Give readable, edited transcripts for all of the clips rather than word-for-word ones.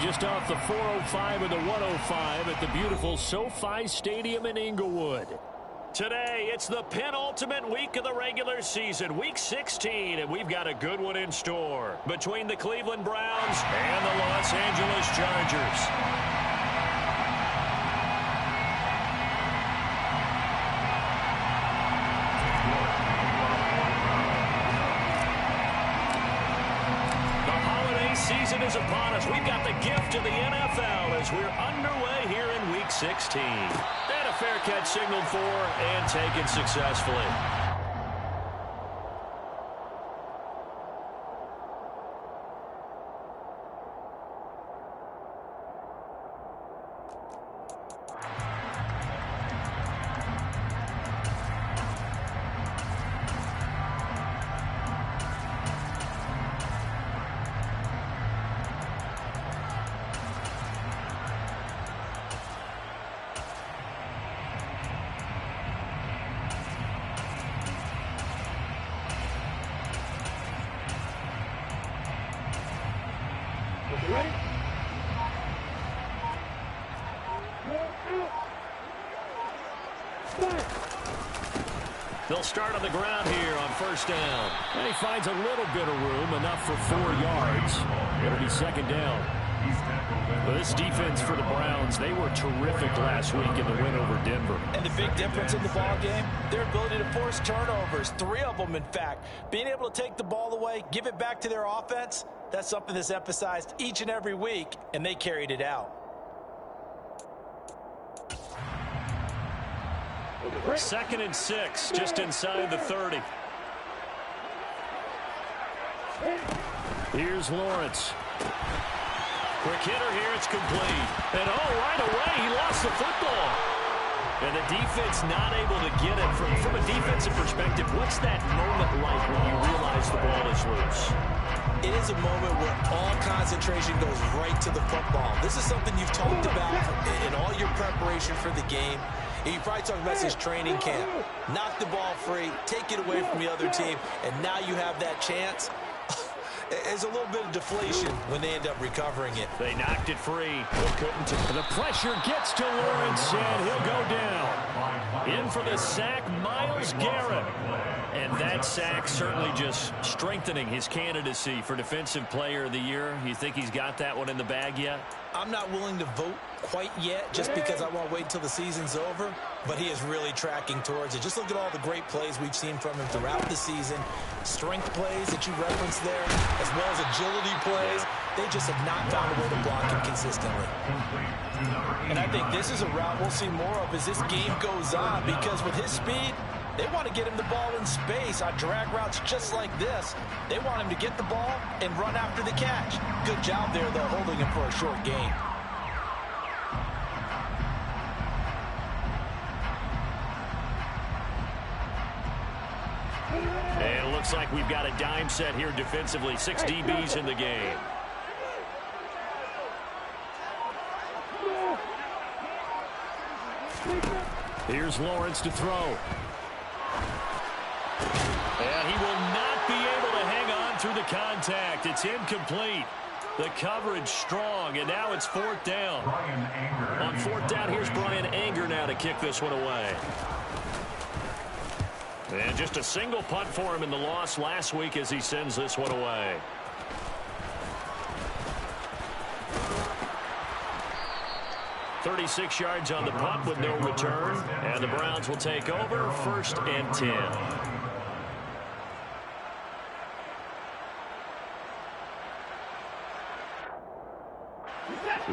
just off the 405 and the 105 at the beautiful SoFi Stadium in Inglewood. Today, it's the penultimate week of the regular season, Week 16, and we've got a good one in store between the Cleveland Browns and the Los Angeles Chargers. Season is upon us. We've got the gift of the NFL as we're underway here in Week 16. And a fair catch signaled for and taken successfully. Ready? They'll start on the ground here on first down. And he finds a little bit of room, enough for 4 yards. It'll be second down. This defense for the Browns, they were terrific last week in the win over Denver. And the big difference in the ball game, their ability to force turnovers, 3 of them in fact. Being able to take the ball away, give it back to their offense, that's something that's emphasized each and every week, and they carried it out. Second and 6, just inside the 30. Here's Lawrence. Quick hitter here, it's complete. And right away, he lost the football. And the defense not able to get it. From a defensive perspective, what's that moment like when you realize the ball is loose? It is a moment where all concentration goes right to the football. This is something you've talked about in all your preparation for the game. You probably talked about this training camp. Knock the ball free, take it away from the other team, and now you have that chance. There's a little bit of deflation when they end up recovering it. They knocked it free, but couldn't. The pressure gets to Lawrence, and he'll go down. In for the sack, Myles Garrett. And that sack certainly just strengthening his candidacy for Defensive Player of the Year. You think he's got that one in the bag yet? I'm not willing to vote quite yet just because I want to wait until the season's over, but he is really tracking towards it. Just look at all the great plays we've seen from him throughout the season. Strength plays that you referenced there, as well as agility plays. They just have not found a way to block him consistently. And I think this is a route we'll see more of as this game goes on, because with his speed, they want to get him the ball in space on drag routes just like this. They want him to get the ball and run after the catch. Good job there, though, holding him for a short gain. And it looks like we've got a dime set here defensively. 6 DBs in the game. Here's Lawrence to throw. And he will not be able to hang on through the contact. It's incomplete. The coverage strong, and now it's 4th down. On 4th down, here's Brian Anger now to kick this one away. And just a single punt for him in the loss last week as he sends this one away. "36 yards on the punt with no return. And the Browns will take over 1st and 10.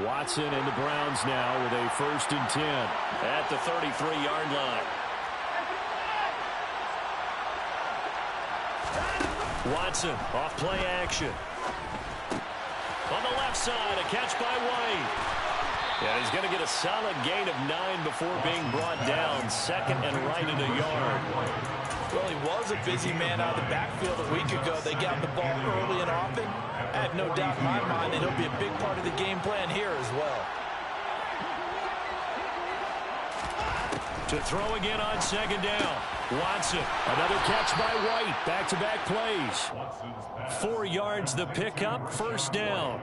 Watson and the Browns now with a 1st and 10 at the 33-yard line. Watson off play action. On the left side, a catch by White. Yeah, he's going to get a solid gain of 9 before being brought down. 2nd and right at a yard. Well, he was a busy man out of the backfield a week ago. They got the ball early and often. I have no doubt in my mind that he'll be a big part of the game plan here as well. To throw again on 2nd down. Watson, another catch by White. Back-to-back plays. 4 yards the pickup, 1st down.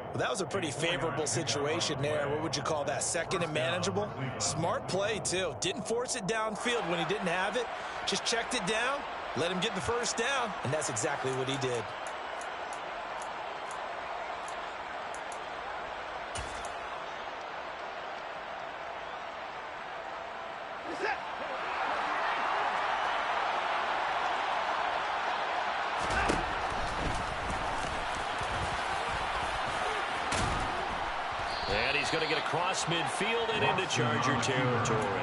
Well, that was a pretty favorable situation there. What would you call that? Second and manageable? Smart play, too. Didn't force it downfield when he didn't have it. Just checked it down, let him get the first down, and that's exactly what he did. And he's going to get across midfield and into Charger territory.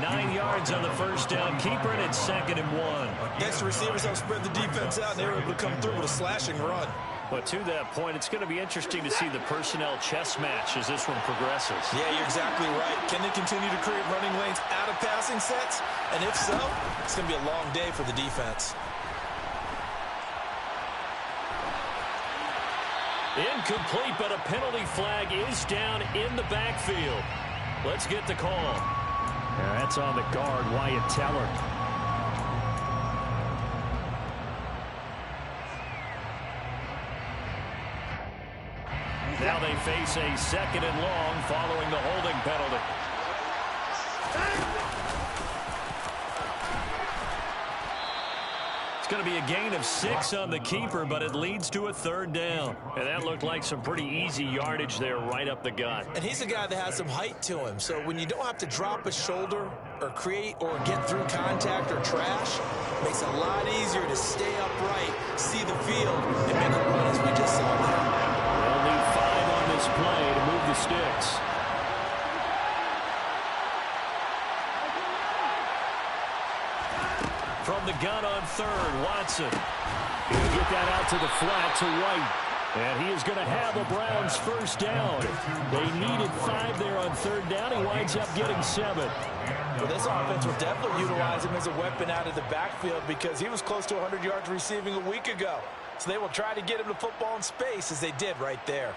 9 yards on the first down. Keeper, and it's 2nd and 1. Next, the receivers help spread the defense out, and they were able to come through with a slashing run. But to that point, it's going to be interesting to see the personnel chess match as this one progresses. Yeah, you're exactly right. Can they continue to create running lanes out of passing sets? And if so, it's going to be a long day for the defense. Incomplete, but a penalty flag is down in the backfield. Let's get the call. That's on the guard, Wyatt Teller. Now they face a 2nd and long following the holding penalty. It's going to be a gain of 6 on the keeper, but it leads to a 3rd down. And that looked like some pretty easy yardage there right up the gut. And he's a guy that has some height to him. So when you don't have to drop a shoulder or create or get through contact or trash, it makes it a lot easier to stay upright, see the field, and make a run as we just saw there. They'll need 5 on this play to move the sticks. From the gun on 3rd, Watson. He'll get that out to the flat to White. And he is going to have the Browns first down. They needed 5 there on 3rd down. He winds up getting 7. Well, this offense will definitely utilize him as a weapon out of the backfield because he was close to 100 yards receiving a week ago. So they will try to get him the football in space as they did right there.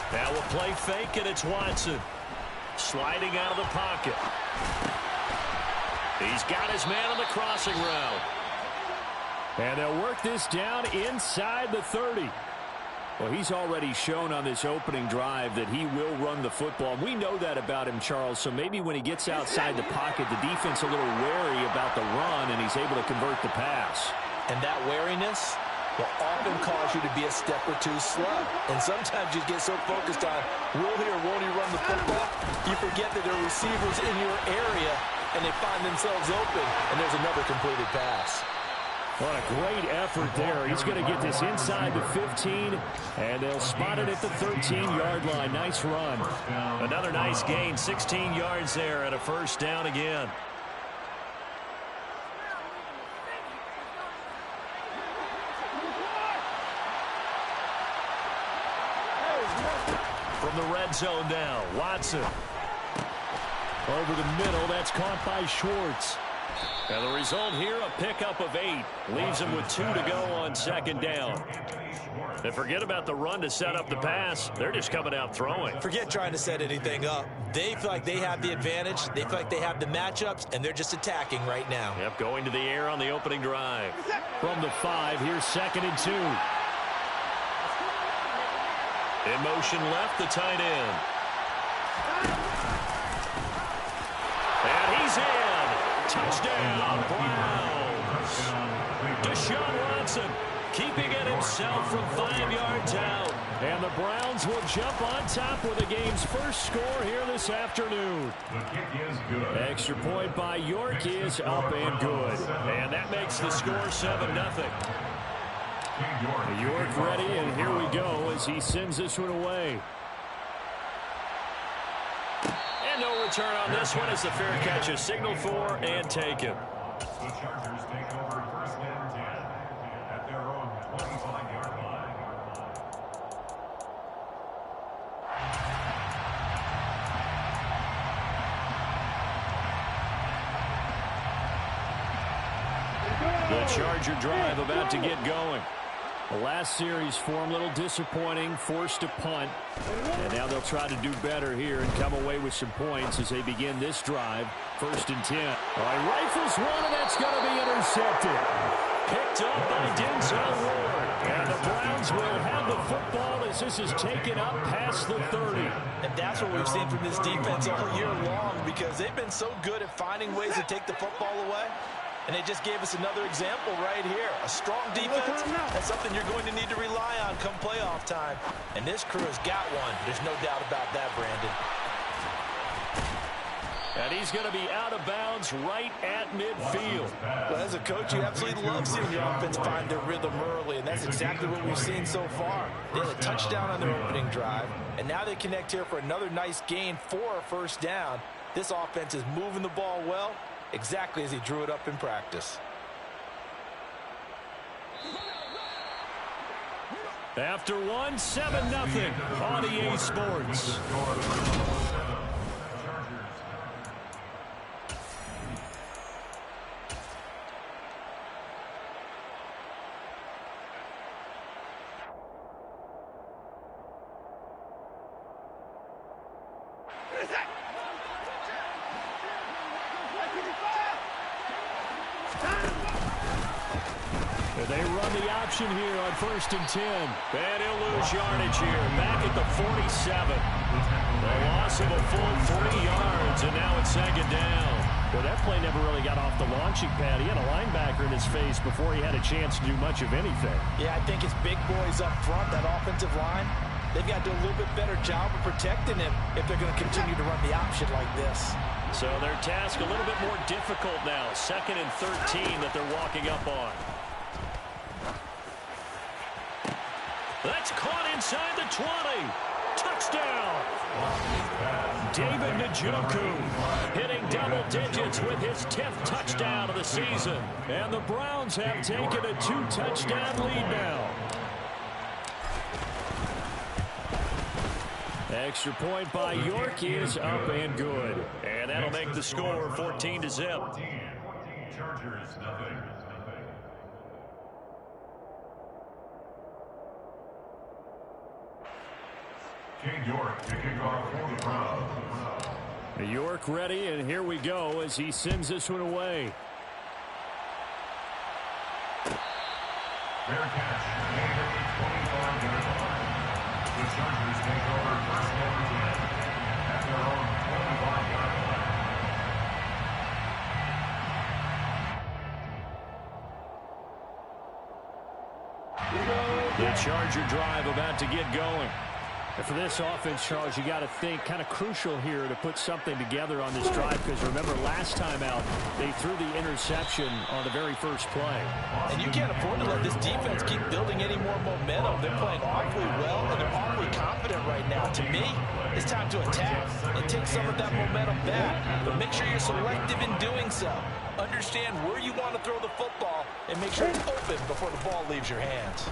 Now we'll play fake, and it's Watson. Sliding out of the pocket. He's got his man on the crossing route. And they'll work this down inside the 30. Well, he's already shown on this opening drive that he will run the football. We know that about him, Charles, so maybe when he gets outside the pocket, the defense a little wary about the run, and he's able to convert the pass. And that wariness will often cause you to be a step or two slow. And sometimes you get so focused on will he or won't he run the football, you forget that there are receivers in your area, and they find themselves open, and there's another completed pass. What a great effort there. He's going to get this inside the 15, and they'll spot it at the 13-yard line. Nice run. Another nice gain, 16 yards there, and a first down again. From the red zone now, Watson. Over the middle, that's caught by Schwartz. And the result here, a pickup of 8. Leaves him with 2 to go on 2nd down. And forget about the run to set up the pass. They're just coming out throwing. Forget trying to set anything up. They feel like they have the advantage. They feel like they have the matchups, and they're just attacking right now. Yep, going to the air on the opening drive. From the 5, here's 2nd and 2. In motion left, the tight end. And he's in. Touchdown, Browns. Deshaun Watson keeping it himself from 5 yards out. And the Browns will jump on top with the game's first score here this afternoon. Extra point by York is up and good. And that makes the score 7-0. York ready, and here we go as he sends this one away. And no return on this one as the fair catch is signaled for and taken. The Chargers take over 1st and 10 at their own 25-yard line. The Charger drive about to get going. The last series for him, a little disappointing, forced to punt. And now they'll try to do better here and come away with some points as they begin this drive. 1st and 10. All right, rifles one, and that's going to be intercepted. Picked up by Denzel Ward. And the Browns will have the football as this is taken up past the 30. And that's what we've seen from this defense all year long, because they've been so good at finding ways to take the football away. And they just gave us another example right here. A strong defense, that's something you're going to need to rely on come playoff time. And this crew has got one. There's no doubt about that, Brandon. And he's going to be out of bounds right at midfield. Well, as a coach, you absolutely love seeing your offense find their rhythm early, and that's exactly what we've seen so far. They had a touchdown on their opening drive, and now they connect here for another nice gain for a 1st down. This offense is moving the ball well, exactly as he drew it up in practice. After 7-0 on EA Sports. They run the option here on 1st and 10. And he'll lose yardage here. Back at the 47. The loss of a full 3 yards, and now it's 2nd down. Well, that play never really got off the launching pad. He had a linebacker in his face before he had a chance to do much of anything. Yeah, I think his big boys up front, that offensive line, they've got to do a little bit better job of protecting him if they're going to continue to run the option like this. So their task a little bit more difficult now. 2nd and 13 that they're walking up on. That's caught inside the 20. Touchdown. David Njoku hitting double digits with his 10th touchdown of the season. And the Browns have taken a 2-touchdown lead now. Extra point by York is up and good. And that'll make the score 14-0. Chargers, nothing. King York kicking off for the Browns. York ready, and here we go as he sends this one away. Fair catch, made at the 25-yard line. The Chargers take over 1st and 10 at their own 25-yard line. The Charger drive about to get going. And for this offense, Charles, you got to think kind of crucial here to put something together on this drive, because remember last time out they threw the interception on the very first play. And you can't afford to let this defense keep building any more momentum. They're playing awfully well, and they're awfully confident right now. To me, it's time to attack and take some of that momentum back. But make sure you're selective in doing so. Understand where you want to throw the football and make sure it's open before the ball leaves your hands.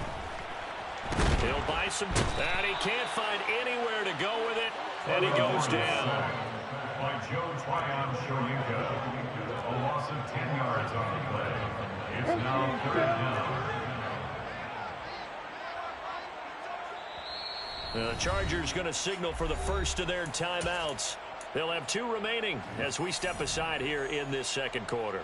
He'll buy some, and he can't find anywhere to go with it, and he goes down. By Joe Tryon-Shoyinka, a loss of 10 yards on the play. It's now 3rd down. The Chargers going to signal for the first of their timeouts. They'll have 2 remaining as we step aside here in this 2nd quarter.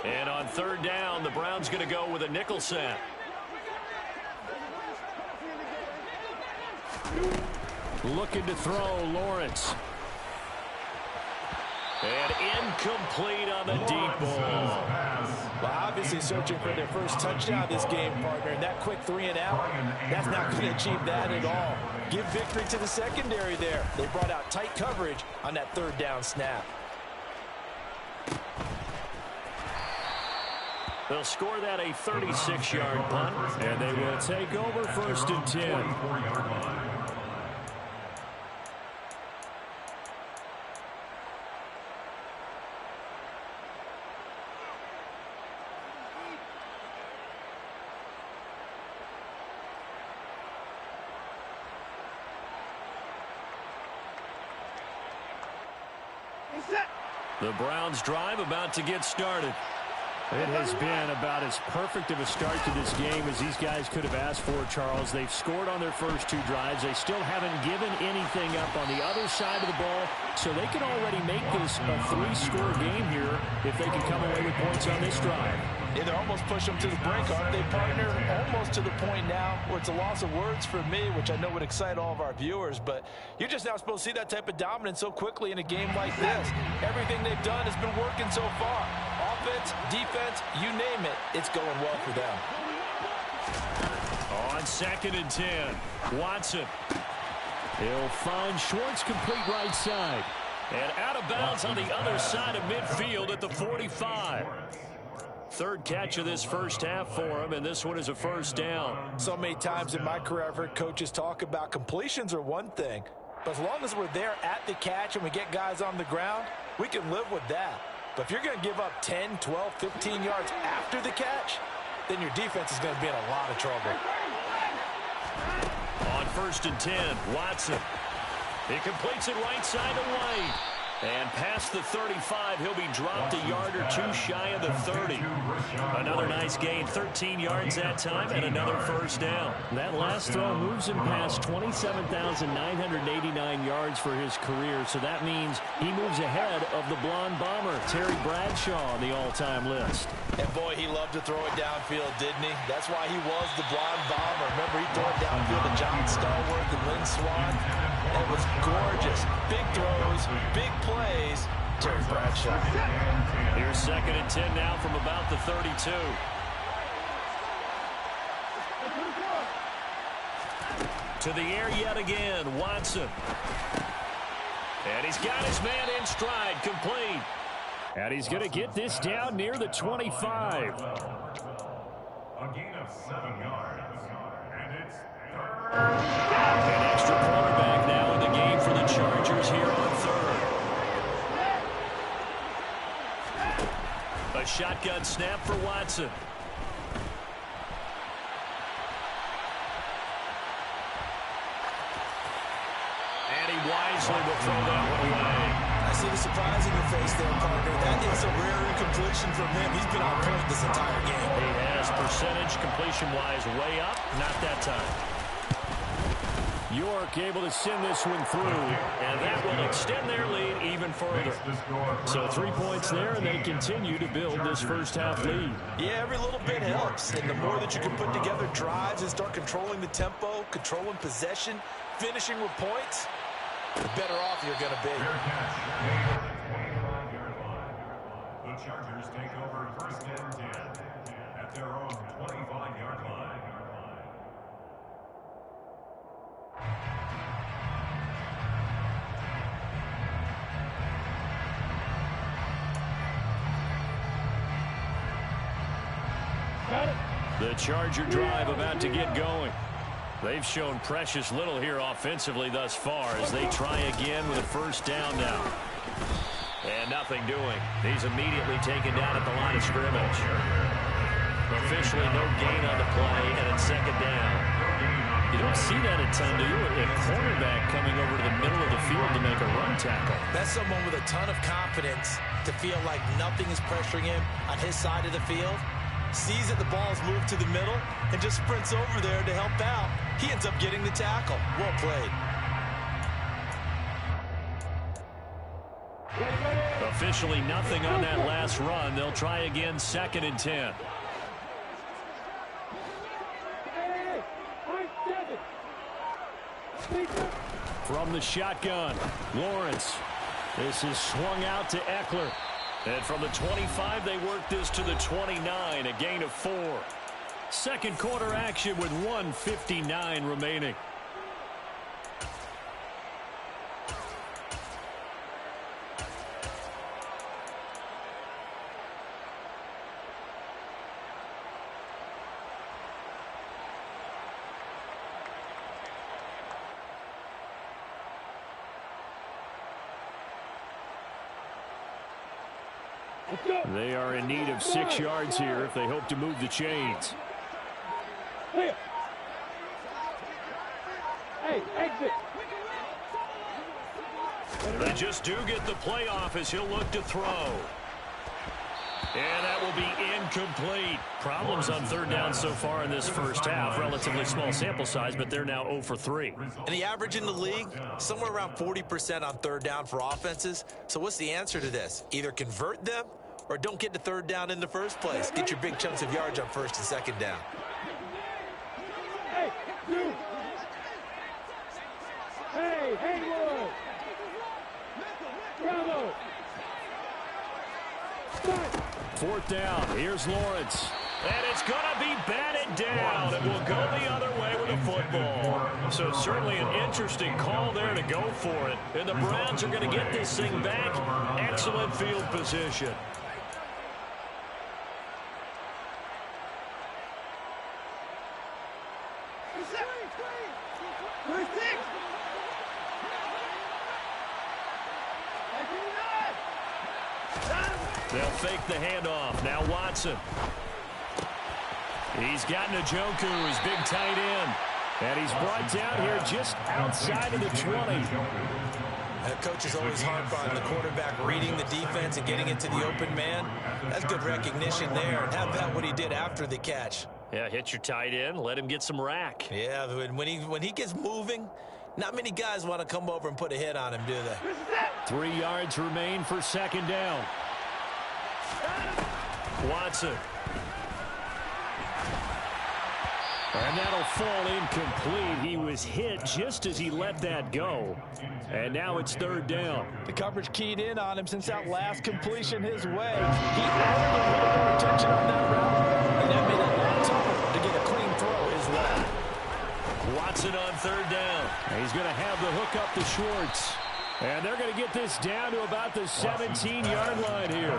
And on 3rd down, the Browns going to go with a nickel set. Looking to throw, Lawrence. And incomplete on the deep ball. Well, obviously searching for their first touchdown this game, partner. And that quick 3 and out, that's not going to achieve that at all. Give victory to the secondary there. They brought out tight coverage on that 3rd down snap. They'll score that a 36-yard punt, and they will take over 1st and 10. The Browns drive about to get started. It has been about as perfect of a start to this game as these guys could have asked for, Charles. They've scored on their first two drives. They still haven't given anything up on the other side of the ball, so they can already make this a three-score game here if they can come away with points on this drive. Yeah, they're almost pushing them to the brink, aren't they, partner? Almost to the point now where it's a loss of words for me, which I know would excite all of our viewers, but you're just now supposed to see that type of dominance so quickly in a game like this. Everything they've done has been working so far. Offense, defense, you name it, it's going well for them. On 2nd and 10, Watson. He'll find Schwartz complete right side. And out of bounds on the other side of midfield at the 45. Third catch of this first half for him, and this one is a first down. So many times in my career I've heard coaches talk about completions are one thing, but as long as we're there at the catch and we get guys on the ground, we can live with that. But if you're going to give up 10, 12, 15 yards after the catch, then your defense is going to be in a lot of trouble. On 1st and 10, Watson. He completes it right side to White. And past the 35, he'll be dropped a yard or two shy of the 30. Another nice gain, 13 yards that time, and another first down. That last throw moves him past 27,989 yards for his career, so that means he moves ahead of the blonde bomber, Terry Bradshaw, on the all-time list. And boy, he loved to throw it downfield, didn't he? That's why he was the blonde bomber. Remember, he threw it downfield to John Stallworth and Lynn Swann. It was gorgeous. Big throws, big plays. Terry Bradshaw. Here's 2nd and 10 now from about the 32. To the air yet again, Watson. And he's got his man in stride, complete. And he's going to get this down near the 25. A gain of 7 yards. And it's third. An extra quarterback now in the game for the Chargers here on 3rd. A shotgun snap for Watson. And he wisely will throw that one away. I see the surprise in your face there, partner. That is a rare incompletion from him. He's been on point this entire game. He has percentage completion-wise way up. Not that time. York able to send this one through, and that will extend their lead even further. So 3 points there, and they continue to build this first half lead. Yeah, every little bit helps, and the more that you can put together drives and start controlling the tempo, controlling possession, finishing with points, the better off you're going to be. The Chargers take over 1st and 10 at their own 25-yard line. The Charger drive about to get going. They've shown precious little here offensively thus far as they try again with a first down now. And nothing doing. He's immediately taken down at the line of scrimmage. Officially no gain on the play, and it's 2nd down. You don't see that a ton, do you? A cornerback coming over to the middle of the field to make a run tackle. That's someone with a ton of confidence to feel like nothing is pressuring him on his side of the field. Sees that the ball's moved to the middle and just sprints over there to help out. He ends up getting the tackle. Well played. Officially nothing on that last run. They'll try again 2nd and 10. From the shotgun, Lawrence. This is swung out to Eckler. And from the 25, they work this to the 29, a gain of 4. Second quarter action with 1:59 remaining. They are in need of 6 yards here if they hope to move the chains. Hey, exit. They just do get the playoff as he'll look to throw. And that will be incomplete. Problems on third down so far in this first half. Relatively small sample size, but they're now 0 for 3. And the average in the league, somewhere around 40% on third down for offenses. So what's the answer to this? Either convert them or don't get to third down in the first place. Get your big chunks of yards on first and second down. Hey, you. Hey, Haywood. Bravo. Fourth down. Here's Lawrence. And it's going to be batted down. It will go the other way with the football. So certainly an interesting call there to go for it. And the Browns are going to get this thing back. Excellent field position. They'll fake the handoff. Now Watson. He's got Njoku, his big tight end. And he's brought down here just outside of the 20. The coach is always harp on the quarterback reading the defense and getting into the open man. That's good recognition there. And how about what he did after the catch? Yeah, hit your tight end. Let him get some rack. Yeah, when he gets moving, not many guys want to come over and put a hit on him, do they? 3 yards remain for second down. Watson. And that'll fall incomplete. He was hit just as he let that go. And now it's third down. The coverage keyed in on him since that last completion his way. He added a little more attention on that route, and that made it a lot tougher to get a clean throw his way. Watson on third down. He's going to have the hook up to Schwartz. And they're going to get this down to about the 17-yard line here.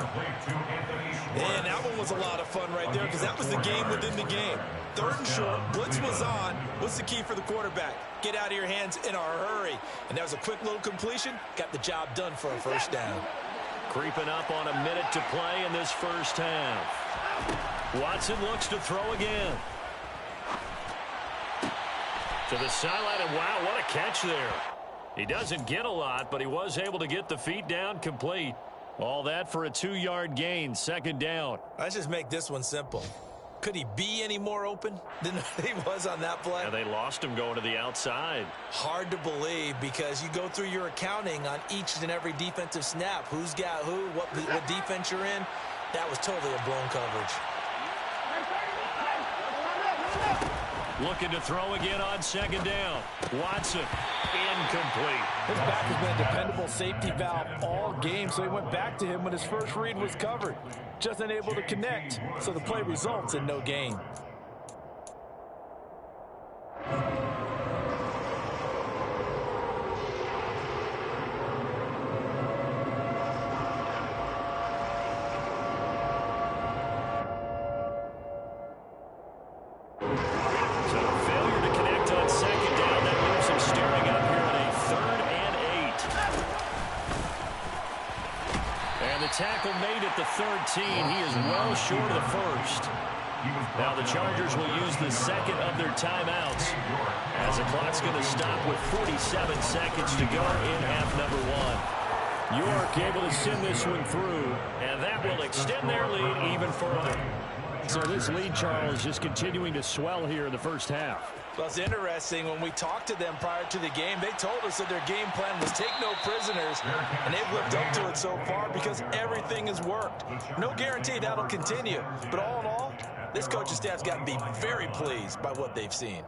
And that one was a lot of fun right there because that was the game within the game. Third and short, blitz was on. What's the key for the quarterback? Get out of your hands in a hurry. And that was a quick little completion. Got the job done for a first down. Creeping up on a minute to play in this first half. Watson looks to throw again. To the sideline, and wow, what a catch there. He doesn't get a lot, but he was able to get the feet down complete. All that for a 2-yard gain, second down. Let's just make this one simple. Could he be any more open than he was on that play? Yeah, they lost him going to the outside. Hard to believe because you go through your accounting on each and every defensive snap. Who's got who, what defense you're in. That was totally a blown coverage. Looking to throw again on second down. Watson, incomplete. His back has been a dependable safety valve all game, so he went back to him when his first read was covered. Just unable to connect, so the play results in no gain. Tackle made at the 13. He is well short of the first. Now the Chargers will use the second of their timeouts as the clock's going to stop with 47 seconds to go in half number 1. York able to send this one through, and that will extend their lead even further. So this lead, Charles, just continuing to swell here in the first half. Well, it's interesting. When we talked to them prior to the game, they told us that their game plan was take no prisoners, and they've lived up to it so far because everything has worked. No guarantee that'll continue, but all in all, this coaching staff's got to be very pleased by what they've seen.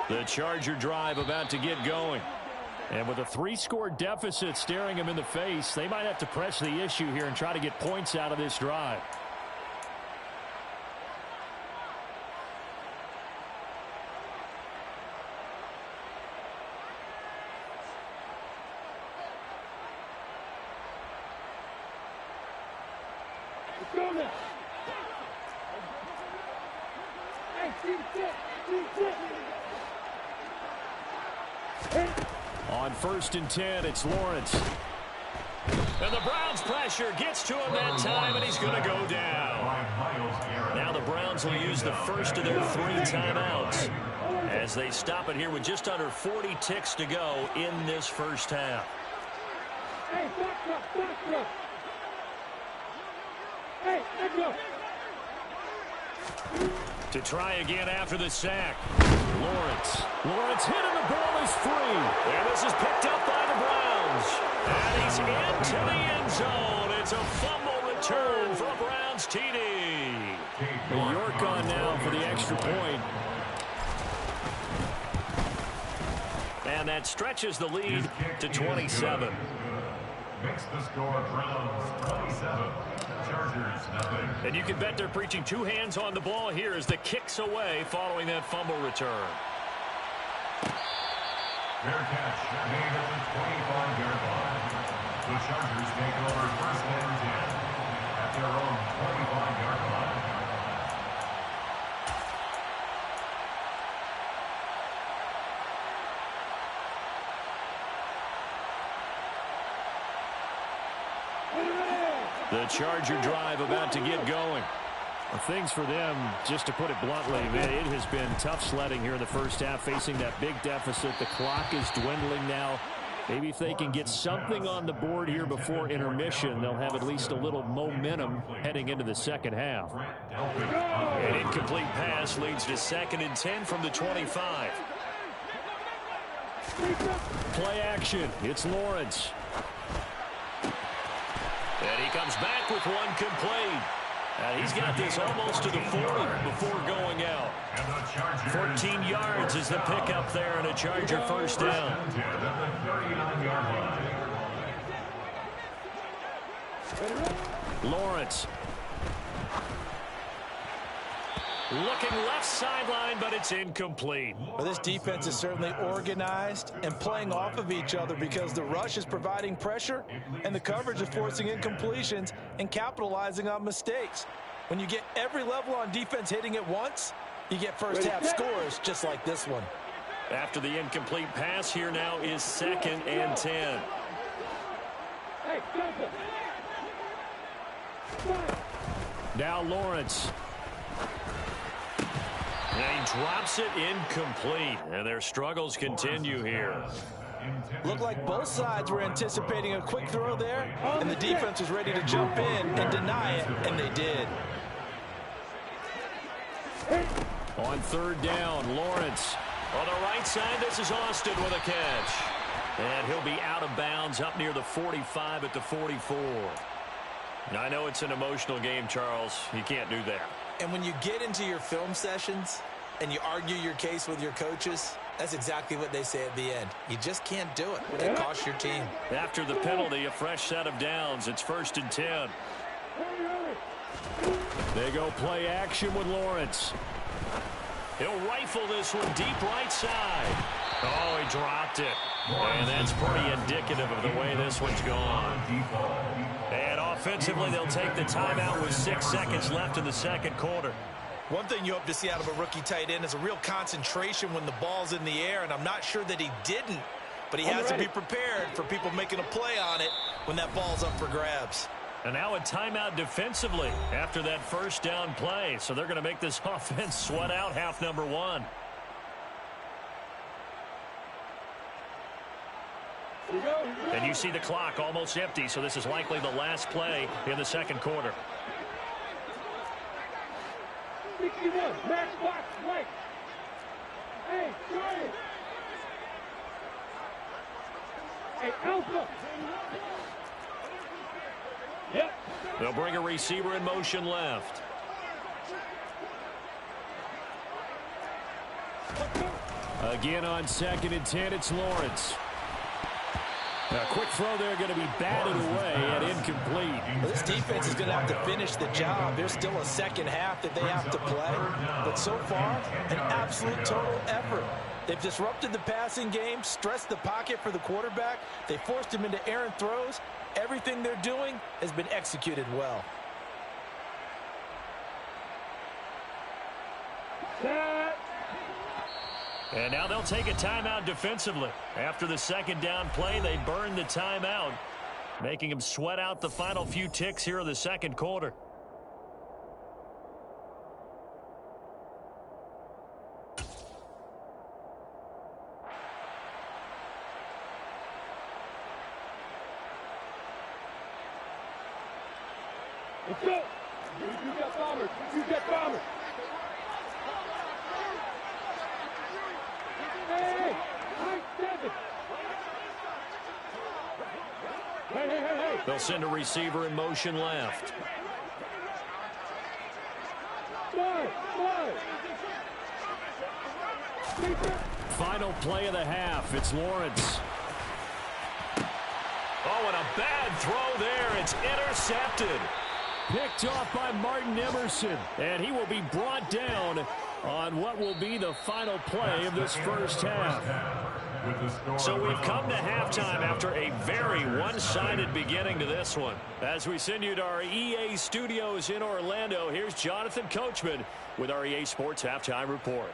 The Charger drive about to get going. And with a 3-score deficit staring them in the face, they might have to press the issue here and try to get points out of this drive. Let's go now. Hey, On 1st and 10, it's Lawrence. And the Browns' pressure gets to him that time, and he's going to go down. Now the Browns will use the first of their 3 timeouts as they stop it here with just under 40 ticks to go in this first half. Hey, back up. Hey, let's go. To try again after the sack. Lawrence hit and the ball is free. And this is picked up by the Browns. And he's into the end zone. It's a fumble return for a Browns TD. York on now for the extra point. And that stretches the lead to 27. Makes the score Browns 27. Chargers nothing. And you can bet they're preaching 2 hands on the ball here as the kick's away following that fumble return. Fair catch made at the 25-yard line. The Chargers take over 1st and 10 at their own 25-yard line. The Charger drive about to get going. Well, things for them, just to put it bluntly, man, it has been tough sledding here in the first half, facing that big deficit. The clock is dwindling now. Maybe if they can get something on the board here before intermission, they'll have at least a little momentum heading into the second half. An incomplete pass leads to 2nd and 10 from the 25. Play action. It's Lawrence. And he comes back with one complete. And he's got this almost to the 40 before going out. 14 yards is the pickup there and a Charger first down. Lawrence. Looking left sideline, but it's incomplete. Well, this defense is certainly organized and playing off of each other because the rush is providing pressure and the coverage is forcing incompletions and capitalizing on mistakes. When you get every level on defense hitting at once, you get first half scores just like this one. After the incomplete pass, here now is 2nd and 10. Now Lawrence. And he drops it incomplete. And their struggles continue here. Looked like both sides were anticipating a quick throw there, and the defense was ready to jump in and deny it, and they did. On 3rd down, Lawrence. On the right side, this is Austin with a catch. And he'll be out of bounds up near the 45 at the 44. Now, I know it's an emotional game, Charles. You can't do that. And when you get into your film sessions and you argue your case with your coaches, that's exactly what they say at the end. You just can't do it. It costs your team. After the penalty, a fresh set of downs. It's 1st and 10. They go play action with Lawrence. He'll rifle this one deep right side. Oh, he dropped it. And that's pretty indicative of the way this one's gone. And offensively, they'll take the timeout with 6 seconds left in the 2nd quarter. One thing you hope to see out of a rookie tight end is a real concentration when the ball's in the air, and I'm not sure that he didn't, but he has to be prepared for people making a play on it when that ball's up for grabs. And now a timeout defensively after that first down play. So they're going to make this offense sweat out half number 1. And you see the clock almost empty, so this is likely the last play in the 2nd quarter. 61, match box, right. Hey, Charlie. Hey, Alpha. Yep. They'll bring a receiver in motion left. Again on 2nd and 10, it's Lawrence. A quick throw there going to be batted away and incomplete. Well, this defense is going to have to finish the job. There's still a second half that they have to play. But so far, an absolute total effort. They've disrupted the passing game, stressed the pocket for the quarterback. They forced him into errant throws. Everything they're doing has been executed well. And now they'll take a timeout defensively. After the second down play, they burn the timeout, making them sweat out the final few ticks here in the second quarter. Let's go. You got bombers. You got bombers. Hey, high 7. Hey. They'll send a receiver in motion left. Five. Final play of the half. It's Lawrence. Oh, and a bad throw there. It's intercepted. Picked off by Martin Emerson. And he will be brought down on what will be the final play of this first half. So we've come to halftime after a very one-sided beginning to this one. As we send you to our EA studios in Orlando, here's Jonathan Coachman with our EA Sports Halftime Report.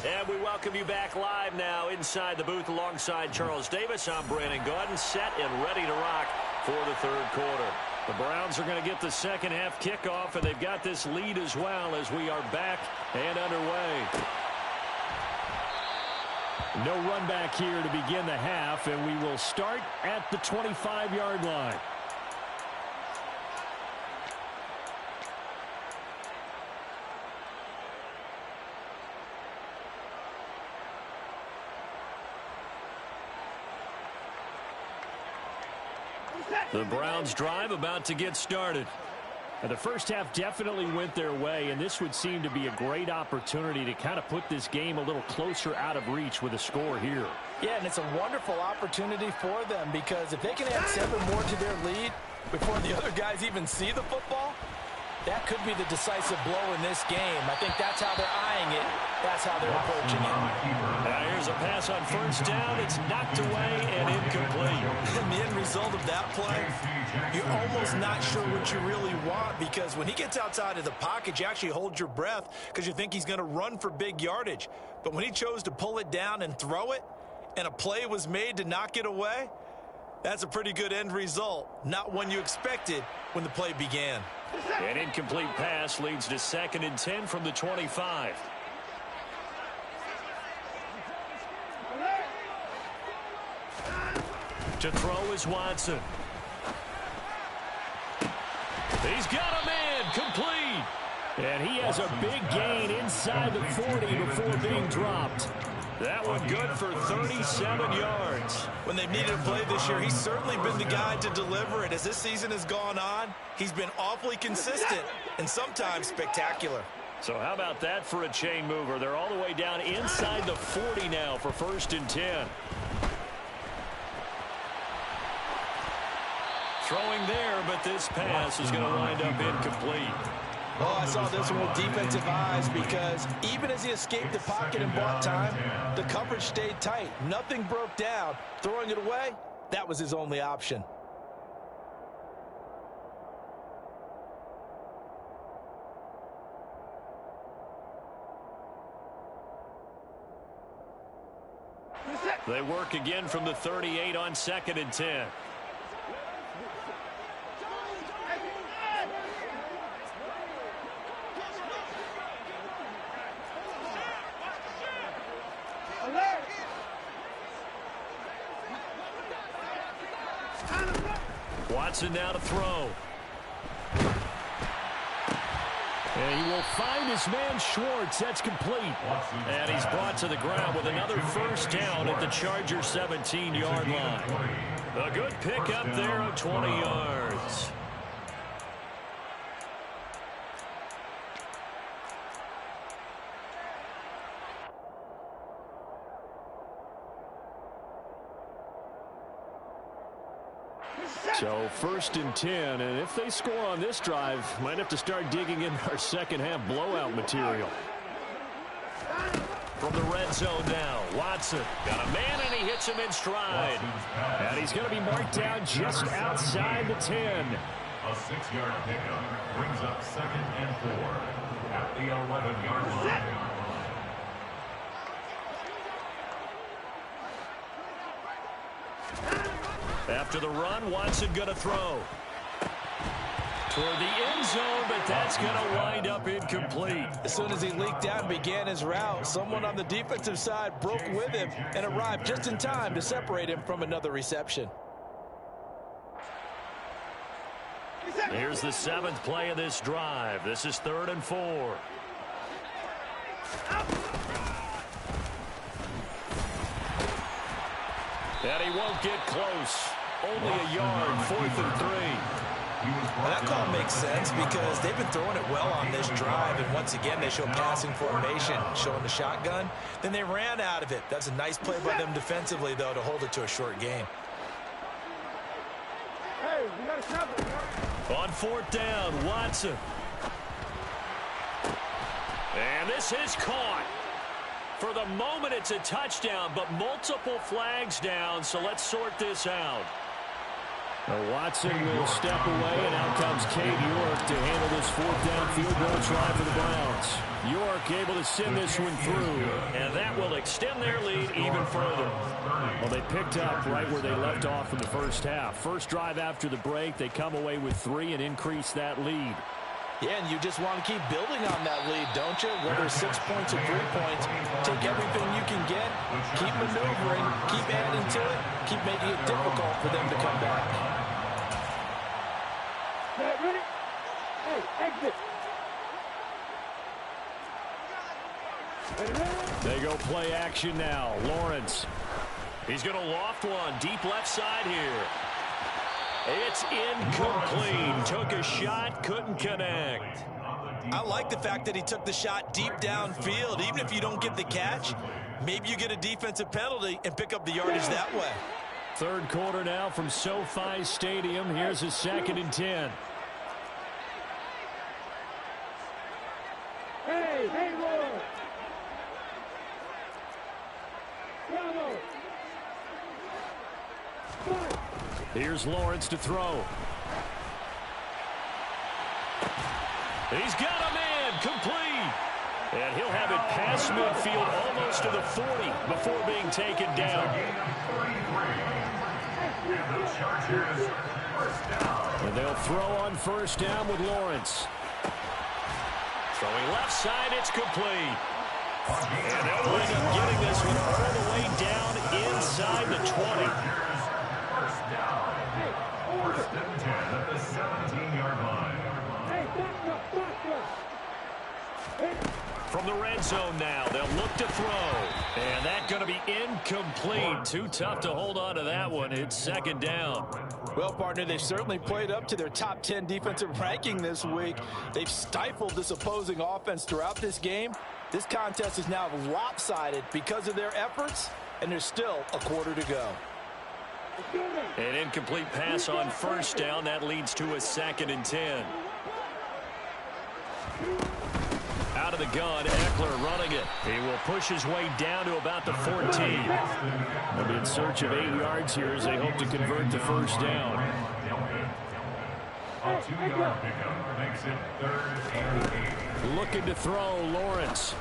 And we welcome you back live now inside the booth alongside Charles Davis. I'm Brandon Gaudin, set and ready to rock for the third quarter. The Browns are going to get the second half kickoff, and they've got this lead as well as we are back and underway. No run back here to begin the half, and we will start at the 25-yard line. The Browns drive about to get started. And the first half definitely went their way, and this would seem to be a great opportunity to kind of put this game a little closer out of reach with a score here. Yeah, and it's a wonderful opportunity for them because if they can add 7 more to their lead before the other guys even see the football, that could be the decisive blow in this game. I think that's how they're eyeing it. That's how they're approaching it. Now here's a pass on first down. It's knocked away and incomplete. And the end result of that play, you're almost not sure what you really want because when he gets outside of the pocket, you actually hold your breath because you think he's going to run for big yardage. But when he chose to pull it down and throw it, and a play was made to knock it away, that's a pretty good end result. Not one you expected when the play began. An incomplete pass leads to 2nd and 10 from the 25. To throw is Watson. He's got a man complete. And he has a big gain inside the 40 before being dropped. That one good for 37 yards. When they've needed a play this year, he's certainly been the guy to deliver it. As this season has gone on, he's been awfully consistent and sometimes spectacular. So how about that for a chain mover? They're all the way down inside the 40 now for 1st and 10. Throwing there, but this pass is going to wind up incomplete. Oh, I saw this one with defensive eyes because even as he escaped the pocket and bought time, the coverage stayed tight. Nothing broke down. Throwing it away, that was his only option. They work again from the 38 on 2nd and 10. Watson now to throw. And he will find his man Schwartz. That's complete. And he's brought to the ground with another first down at the Chargers' 17-yard line. A good pick up there of 20 yards. So 1st and 10, and if they score on this drive, might have to start digging in our second half blowout material. From the red zone now, Watson got a man and he hits him in stride. And he's going to be marked down just outside the 10. A 6-yard pickup brings up 2nd and 4 at the 11-yard line. After the run, Watson going to throw. Toward the end zone, but that's going to wind up incomplete. As soon as he leaked out and began his route, someone on the defensive side broke with him and arrived just in time to separate him from another reception. Here's the 7th play of this drive. This is 3rd and 4. And he won't get close. Only a yard, 4th and 3. Well, that call makes sense because they've been throwing it well on this drive, and once again they show passing formation, showing the shotgun. Then they ran out of it. That's a nice play by them defensively, though, to hold it to a short game. Hey, we got a cover. On 4th down, Watson. And this is caught. For the moment, it's a touchdown, but multiple flags down, so let's sort this out. Well, Watson will step away, and out comes Cade York to handle this 4th down field goal try for the Browns. York able to send this one through. And that will extend their lead even further. Well, they picked up right where they left off in the first half. First drive after the break, they come away with 3 and increase that lead. Yeah, and you just want to keep building on that lead, don't you? Whether 6 points or 3 points, take everything you can get, keep maneuvering, keep adding to it, keep making it difficult for them to come back. Ready? Hey, exit. They go play action now. Lawrence. He's going to loft one deep left side here. It's incomplete. Took a shot, couldn't connect. I like the fact that he took the shot deep downfield. Even if you don't get the catch, maybe you get a defensive penalty and pick up the yardage that way. 3rd quarter now from SoFi Stadium. Here's a 2nd and 10. Hey, Hayward. Bravo. Here's Lawrence to throw. He's got a man, complete. And he'll have it past midfield almost to the 40 before being taken down. And they'll throw on 1st down with Lawrence. Throwing left side, it's complete. And they'll wind up getting this one all the way down inside the 20. First and 10 at the 17-yard line. Hey, back up. From the red zone now, they'll look to throw. And that's going to be incomplete. Too tough to hold on to that one. It's 2nd down. Well, partner, they've certainly played up to their top 10 defensive ranking this week. They've stifled this opposing offense throughout this game. This contest is now lopsided because of their efforts, and there's still a quarter to go. An incomplete pass on 1st down. That leads to a 2nd and 10. Out of the gun, Eckler running it. He will push his way down to about the 14. They'll be in search of 8 yards here as they hope to convert the 1st down. A 2-yard pickup makes it 3rd and 8. Looking to throw, Lawrence.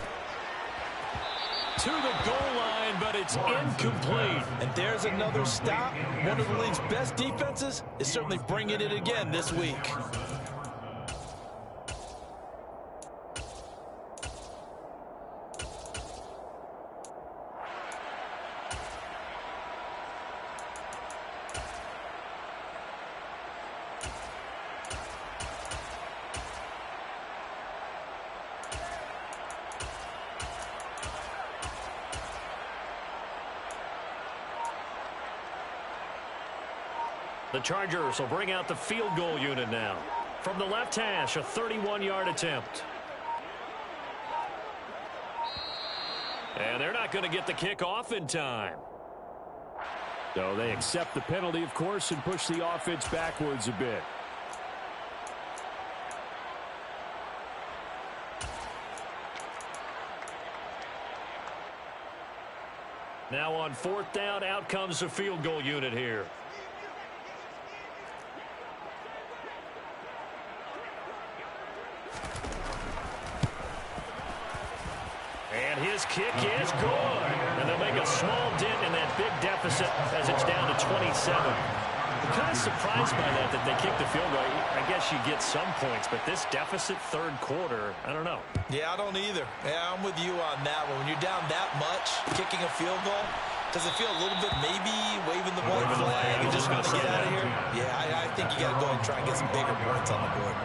To the goal line, but it's incomplete. And there's another stop. One of the league's best defenses is certainly bringing it again this week. The Chargers will bring out the field goal unit now. From the left hash, a 31-yard attempt. And they're not going to get the kick off in time. So they accept the penalty, of course, and push the offense backwards a bit. Now on 4th down, out comes the field goal unit here. And his kick is good. And they'll make a small dent in that big deficit as it's down to 27. I'm kind of surprised by that they kicked the field goal. I guess you get some points, but this deficit 3rd quarter, I don't know. Yeah, I don't either. Yeah, I'm with you on that one. When you're down that much, kicking a field goal, does it feel a little bit maybe waving the white flag and just want to get out of here? Yeah, I think you got to go ahead and try and get some bigger points on the board.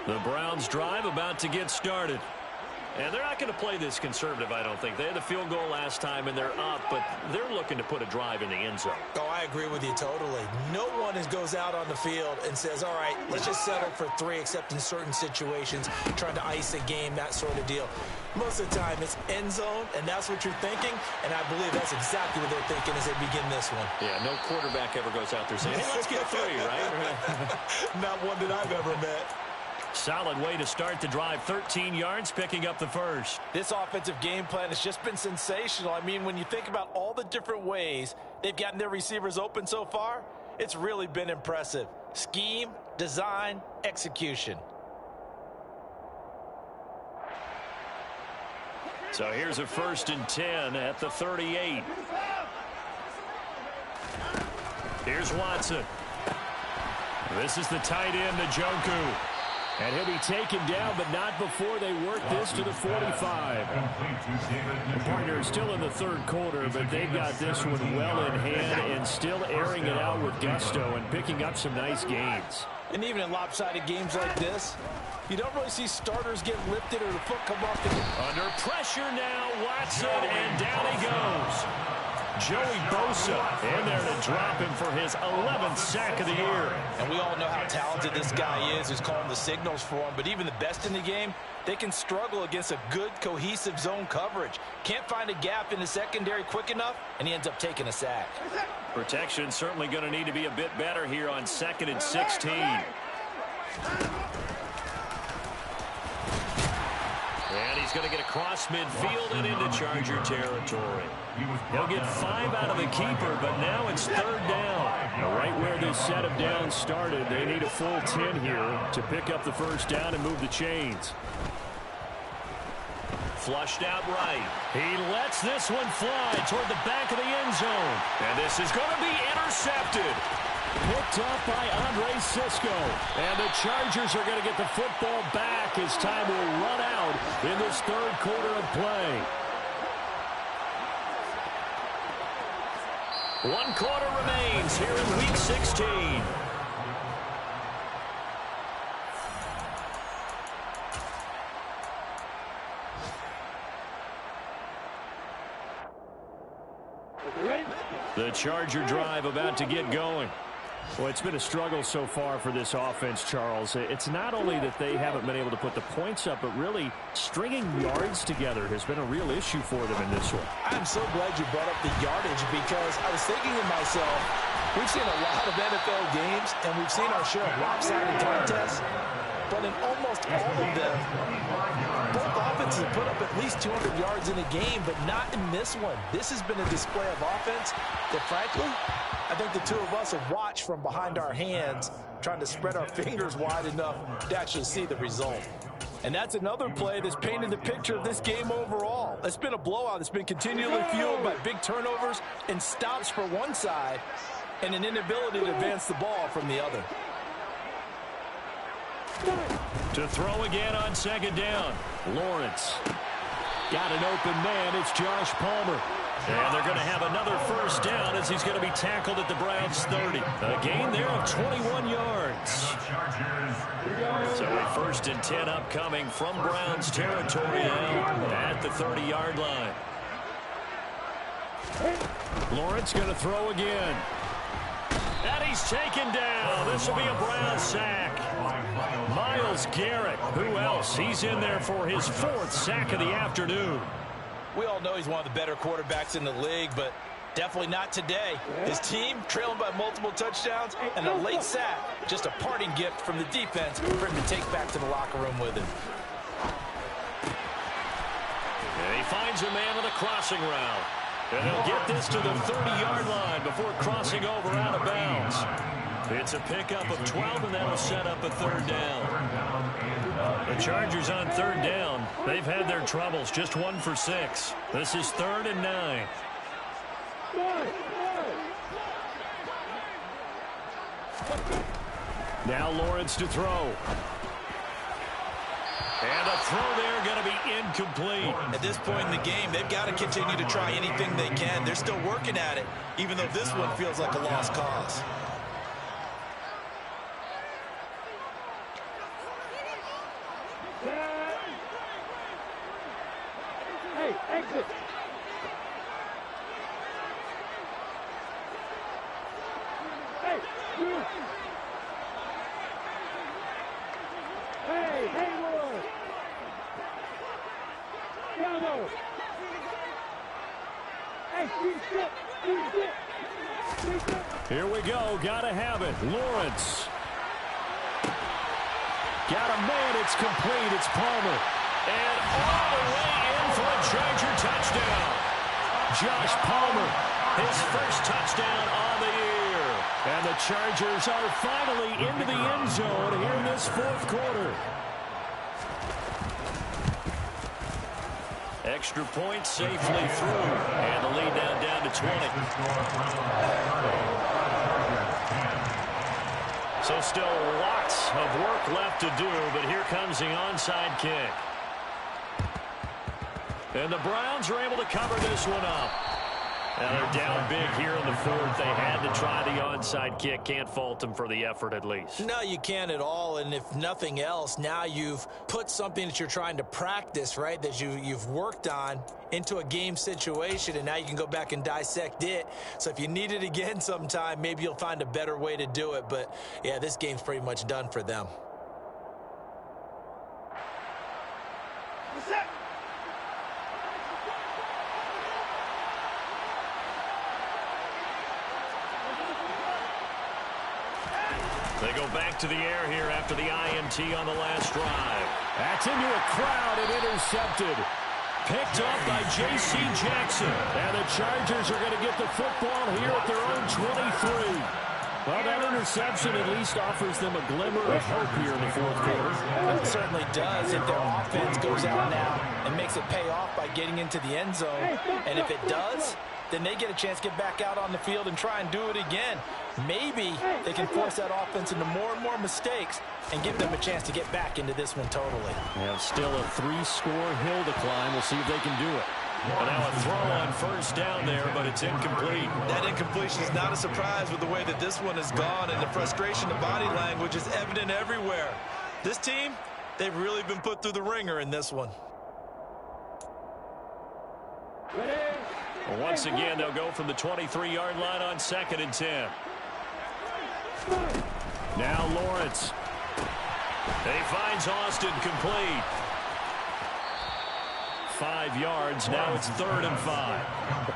The Browns drive about to get started. And they're not going to play this conservative, I don't think. They had the field goal last time, and they're up, but they're looking to put a drive in the end zone. Oh, I agree with you totally. No one goes out on the field and says, all right, let's just settle for 3, except in certain situations, trying to ice a game, that sort of deal. Most of the time, it's end zone, and that's what you're thinking, and I believe that's exactly what they're thinking as they begin this one. Yeah, no quarterback ever goes out there saying, hey, let's get 3, right? Not one that I've ever met. Solid way to start the drive. 13 yards, picking up the first. This offensive game plan has just been sensational. I mean, when you think about all the different ways they've gotten their receivers open so far, it's really been impressive. Scheme, design, execution. So here's a 1st and 10 at the 38. Here's Watson. This is the tight end, Njoku. And he'll be taken down, but not before they work this to the 45. The partner is still in the 3rd quarter, but they've got this one well in hand and still airing it out with gusto and picking up some nice gains. And even in lopsided games like this, you don't really see starters get lifted or the foot come off the... Under pressure now, Watson, and down he goes. Joey Bosa in there to drop him for his 11th sack of the year. And we all know how talented this guy is who's calling the signals for him. But even the best in the game, they can struggle against a good, cohesive zone coverage. Can't find a gap in the secondary quick enough, and he ends up taking a sack. Protection certainly going to need to be a bit better here on 2nd and 16. And he's going to get across midfield and into Charger territory. He'll get 5 out of the keeper, but now it's 3rd down. Right where this set of downs started, they need a full 10 here to pick up the 1st down and move the chains. Flushed out right. He lets this one fly toward the back of the end zone. And this is going to be intercepted. Picked up by Andre Cisco. And the Chargers are going to get the football back as time will run out in this 3rd quarter of play. 1 quarter remains here in Week 16. The Charger drive about to get going. Well, it's been a struggle so far for this offense, Charles. It's not only that they haven't been able to put the points up, but really stringing yards together has been a real issue for them in this one. I'm so glad you brought up the yardage because I was thinking to myself, we've seen a lot of NFL games, and we've seen our share of lopsided contests, but in almost all of them, both offenses have put up at least 200 yards in a game, but not in this one. This has been a display of offense that, frankly, I think the two of us have watched from behind our hands, trying to spread our fingers wide enough to actually see the result. And that's another play that's painted the picture of this game overall. It's been a blowout. It's been continually fueled by big turnovers and stops for one side and an inability to advance the ball from the other. To throw again on 2nd down, Lawrence. Got an open man. It's Josh Palmer. And they're going to have another first down as he's going to be tackled at the Browns' 30. A gain there of 21 yards. So a 1st and 10 upcoming from Browns territory now at the 30-yard line. Lawrence going to throw again. And he's taken down. This will be a Brown sack. Myles Garrett, who else? He's in there for his 4th sack of the afternoon. We all know he's one of the better quarterbacks in the league, but definitely not today. His team trailing by multiple touchdowns and a late sack. Just a parting gift from the defense for him to take back to the locker room with him. And he finds a man on a crossing route. And he'll get this to the 30-yard line before crossing over out of bounds. It's a pickup of 12, and that'll set up a 3rd down. The Chargers on 3rd down. They've had their troubles, just 1 for 6. This is 3rd and 9. Now Lawrence to throw. And a throw there going to be incomplete. At this point in the game, they've got to continue to try anything they can. They're still working at it, even though this one feels like a lost cause. Hey, exit. Hey, you. Hey, Hayward. Down. Hey, Here we go. Gotta have it. Lawrence. Got a man. It's complete. It's Palmer. And all the way in for a Charger touchdown. Josh Palmer, his 1st touchdown on the year. And the Chargers are finally into the end zone here in this 4th quarter. Extra point safely through. And the lead now down to 20. So still lots of work left to do, but here comes the onside kick. And the Browns are able to cover this one up. Now they're down big here in the 4th. They had to try the onside kick. Can't fault them for the effort at least. No, you can't at all. And if nothing else, now you've put something that you're trying to practice, right, that you've worked on into a game situation, and now you can go back and dissect it. So if you need it again sometime, maybe you'll find a better way to do it. But, yeah, this game's pretty much done for them. They go back to the air here after the INT on the last drive. That's into a crowd and intercepted. Picked up by J.C. Jackson. And the Chargers are going to get the football here at their own 23. Well, that interception at least offers them a glimmer of hope here in the 4th quarter. It certainly does if their offense goes out now and makes it pay off by getting into the end zone. And if it does, then they get a chance to get back out on the field and try and do it again. Maybe they can force that offense into more and more mistakes and give them a chance to get back into this one totally. Yeah, still a 3-score hill to climb. We'll see if they can do it. But now a throw on 1st down there, but it's incomplete. That incompletion is not a surprise with the way that this one has gone, and the frustration of body language is evident everywhere. This team, they've really been put through the ringer in this one. Well, once again, they'll go from the 23-yard line on 2nd and 10. Now Lawrence. He finds Austin complete. 5 yards. Now it's 3rd and 5.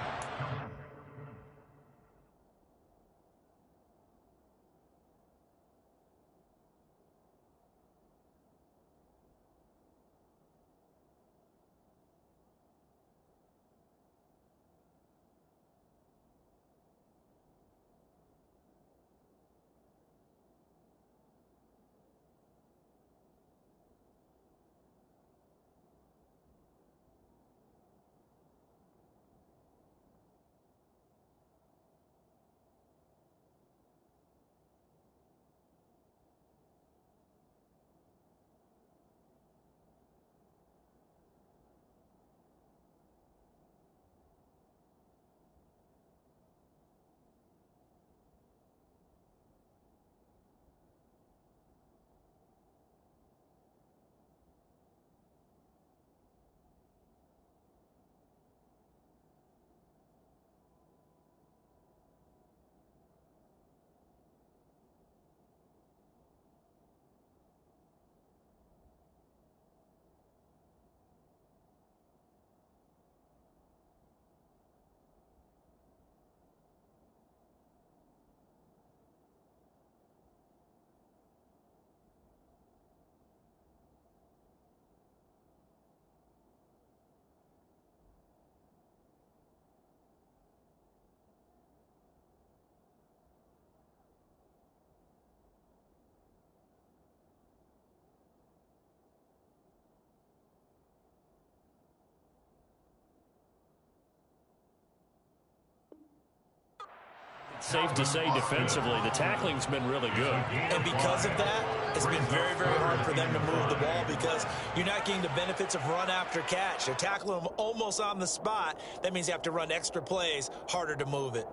Safe to say defensively, the tackling's been really good. And because of that, it's been very, very hard for them to move the ball because you're not getting the benefits of run after catch. They're tackling them almost on the spot. That means you have to run extra plays, harder to move it.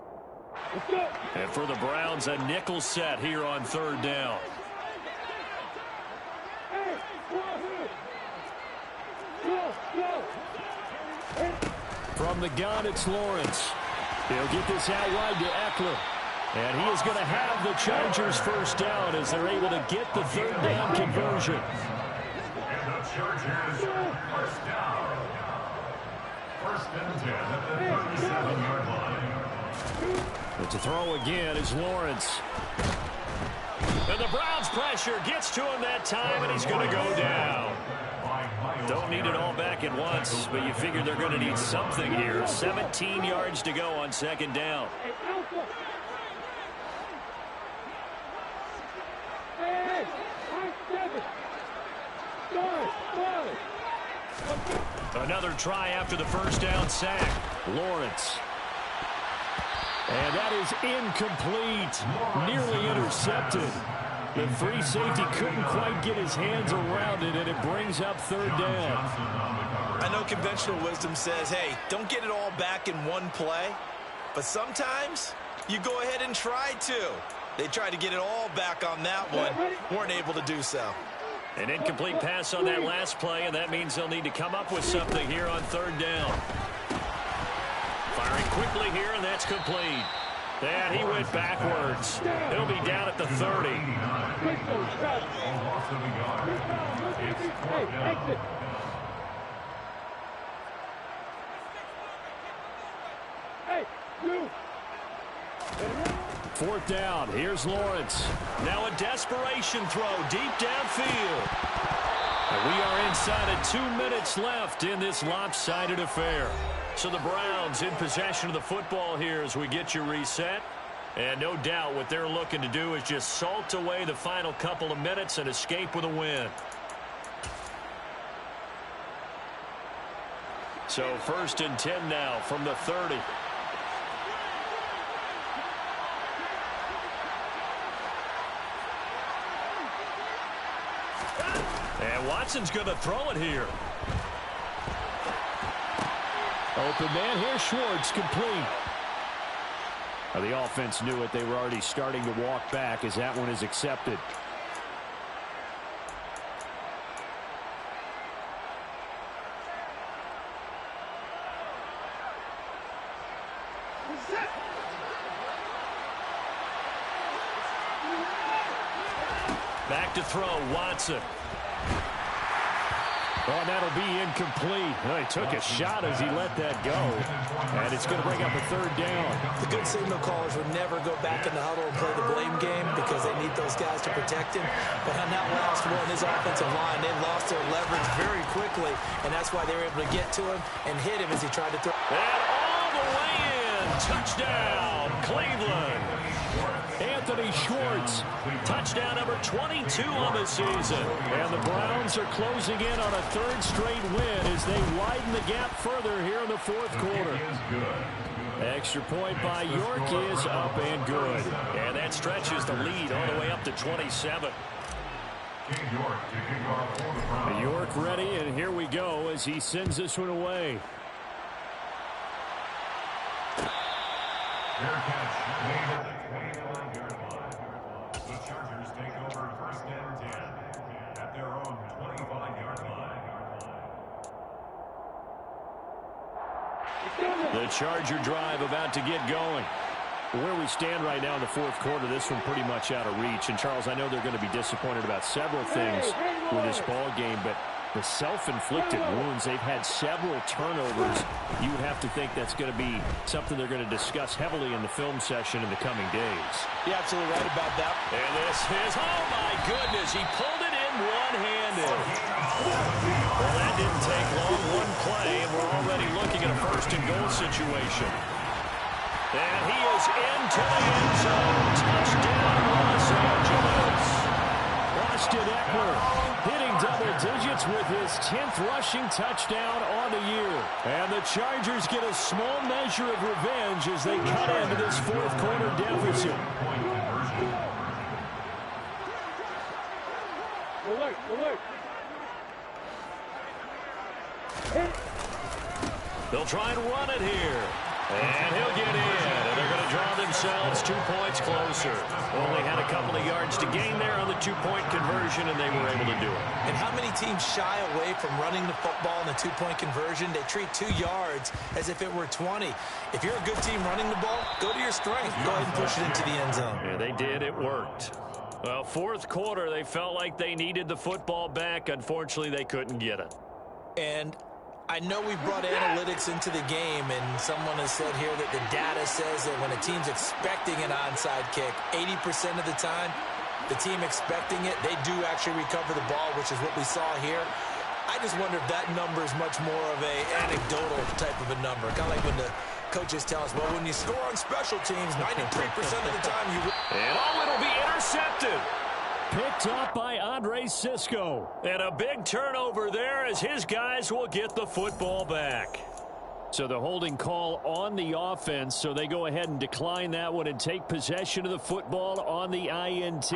And for the Browns, a nickel set here on 3rd down. From the gun, it's Lawrence. He'll get this out wide to Eckler. And he is going to have the Chargers first down as they're able to get the 3rd down conversion. And the Chargers first down. 1st and 10 at the 37-yard line. But to throw again is Lawrence. And the Browns pressure gets to him that time, and he's going to go down. Don't need it all back at once, but you figure they're going to need something here. 17 yards to go on 2nd down. Another try after the 1st down sack. Lawrence. And that is incomplete. Nearly intercepted. The free safety couldn't quite get his hands around it, and it brings up 3rd down. I know conventional wisdom says, hey, don't get it all back in one play. But sometimes you go ahead and try to. They tried to get it all back on that one. Weren't able to do so. An incomplete pass on that last play, and that means they'll need to come up with something here on 3rd down. Firing quickly here, and that's complete. And he went backwards. He'll be down at the 30. Fourth down. Here's Lawrence. Now a desperation throw deep downfield. And we are inside of 2 minutes left in this lopsided affair. So the Browns in possession of the football here as we get you reset. And no doubt what they're looking to do is just salt away the final couple of minutes and escape with a win. So 1st and 10 now from the 30. And Watson's going to throw it here. Open man here, Schwartz, complete. Now the offense knew it. They were already starting to walk back as that one is accepted. Back to throw, Watson. Oh, that'll be incomplete. Well, he took a shot as he let that go. And it's going to bring up a 3rd down. The good signal callers would never go back in the huddle and play the blame game because they need those guys to protect him. But on that last one, his offensive line, they lost their leverage very quickly, and that's why they were able to get to him and hit him as he tried to throw. And all the way in. Touchdown, Cleveland. Anthony Schwartz. Touchdown number 22 on the season. And the Browns are closing in on a 3rd straight win as they widen the gap further here in the 4th quarter. Extra point by York is up and good. And that stretches the lead all the way up to 27. York ready, and here we go as he sends this one away. Fair catch made at the 29-yard line. The Chargers take over 1st and 10 at their own 25-yard line. The Charger drive about to get going. Where we stand right now in the 4th quarter, this one pretty much out of reach. And, Charles, I know they're going to be disappointed about several things with this ball game, but the self-inflicted wounds, they've had several turnovers. You would have to think that's going to be something they're going to discuss heavily in the film session in the coming days. You're absolutely right about that. And this is, oh my goodness, he pulled it in one-handed. Well, that didn't take long, one play, and we're already looking at a 1st and goal situation. And he is into the end zone. Touchdown, Los Angeles. Los Austin Eckler hitting double digits with his 10th rushing touchdown on the year. And the Chargers get a small measure of revenge as they cut into this fourth quarter deficit. They'll try and run it here. And he'll get in. And they're going to draw themselves 2 points closer. Only had a couple of yards to gain there on the two-point conversion, and they were able to do it. And how many teams shy away from running the football in the two-point conversion? They treat 2 yards as if it were 20. If you're a good team running the ball, go to your strength. Go ahead and push it into the end zone. Yeah, they did. It worked. Well, fourth quarter, they felt like they needed the football back. Unfortunately, they couldn't get it. And I know we brought analytics into the game, and someone has said here that the data says that when a team's expecting an onside kick, 80% of the time, the team expecting it, they do actually recover the ball, which is what we saw here. I just wonder if that number is much more of a anecdotal type of a number. Kind of like when the coaches tell us, well, when you score on special teams, 93% of the time you win. And it'll be intercepted. Picked up by Andre Cisco. And a big turnover there as his guys will get the football back. So the holding call on the offense, so they go ahead and decline that one and take possession of the football on the INT.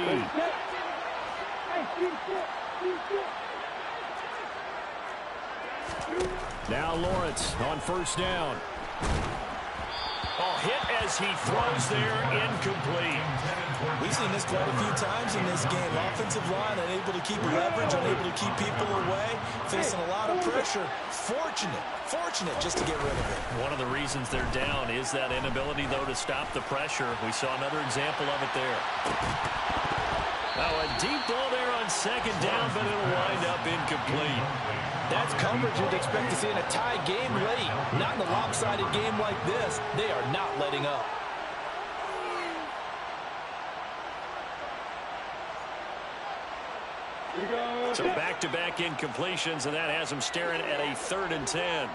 Now Lawrence on first down. Oh, hit as he throws there, incomplete. We've seen this quite a few times in this game. Offensive line unable to keep leverage, unable to keep people away, facing a lot of pressure. Fortunate just to get rid of it. One of the reasons they're down is that inability, though, to stop the pressure. We saw another example of it there. Now a deep ball there on second down, but it'll wind up incomplete. That's coverage you'd expect to see in a tie game late. Not in a lopsided game like this. They are not letting up. So back-to-back incompletions, and that has them staring at a 3rd and 10.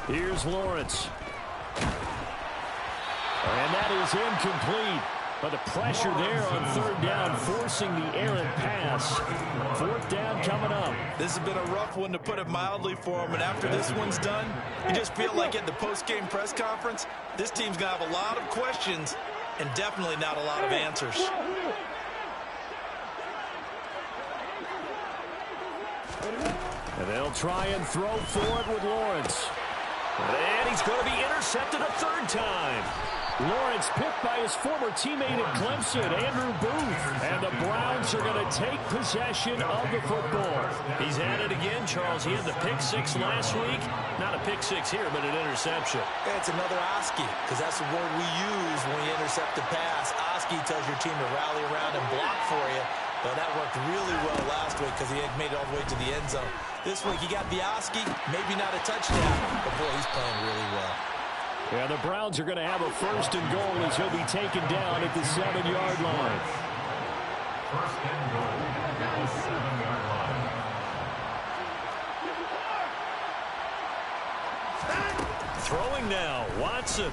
Here's Lawrence. And that is incomplete. But the pressure there on 3rd down, forcing the errant pass. 4th down coming up. This has been a rough one, to put it mildly, for him. And after this one's done, you just feel like at the post-game press conference, this team's going to have a lot of questions and definitely not a lot of answers. And they'll try and throw for it with Lawrence. And he's going to be intercepted a 3rd time. Lawrence picked by his former teammate at Clemson, Andrew Booth. And the Browns are going to take possession of the football. He's at it again, Charles. He had the pick 6 last week. Not a pick 6 here, but an interception. It's another Oski, because that's the word we use when we intercept the pass. Oski tells your team to rally around and block for you. But that worked really well last week because he had made it all the way to the end zone. This week he got the Oski, maybe not a touchdown, but boy, he's playing really well. Yeah, the Browns are going to have a 1st and goal as he'll be taken down at the 7-yard line. 1st and goal at the 7-yard line. Throwing now, Watson.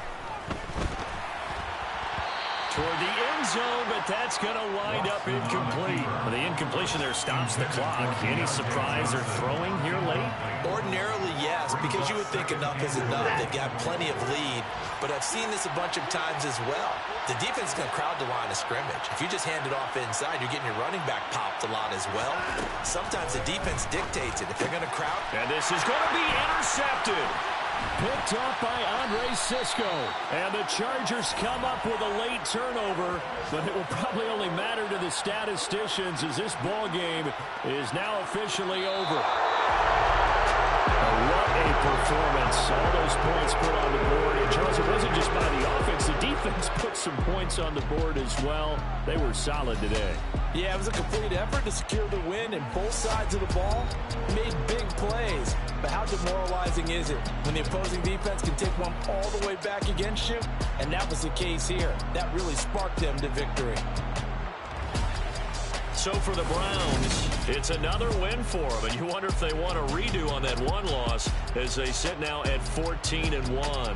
Toward the end zone, but that's going to wind up incomplete. Well, the incompletion there stops the clock. Any surprise they're throwing here late? Ordinarily, yes, because you would think enough is enough. They've got plenty of lead, but I've seen this a bunch of times as well. The defense is going to crowd the line of scrimmage. If you just hand it off inside, you're getting your running back popped a lot as well. Sometimes the defense dictates it. If they're going to crowd. And this is going to be intercepted. Picked up by Andre Cisco. And the Chargers come up with a late turnover, but it will probably only matter to the statisticians as this ball game is now officially over. What a performance. All those points put on the board. And Charles, it wasn't just by the offense. The defense put some points on the board as well. They were solid today. Yeah, it was a complete effort to secure the win, and both sides of the ball made big plays. But how demoralizing is it when the opposing defense can take one all the way back against you? And that was the case here. That really sparked them to victory. So for the Browns, it's another win for them. And you wonder if they want a redo on that one loss as they sit now at 14-1.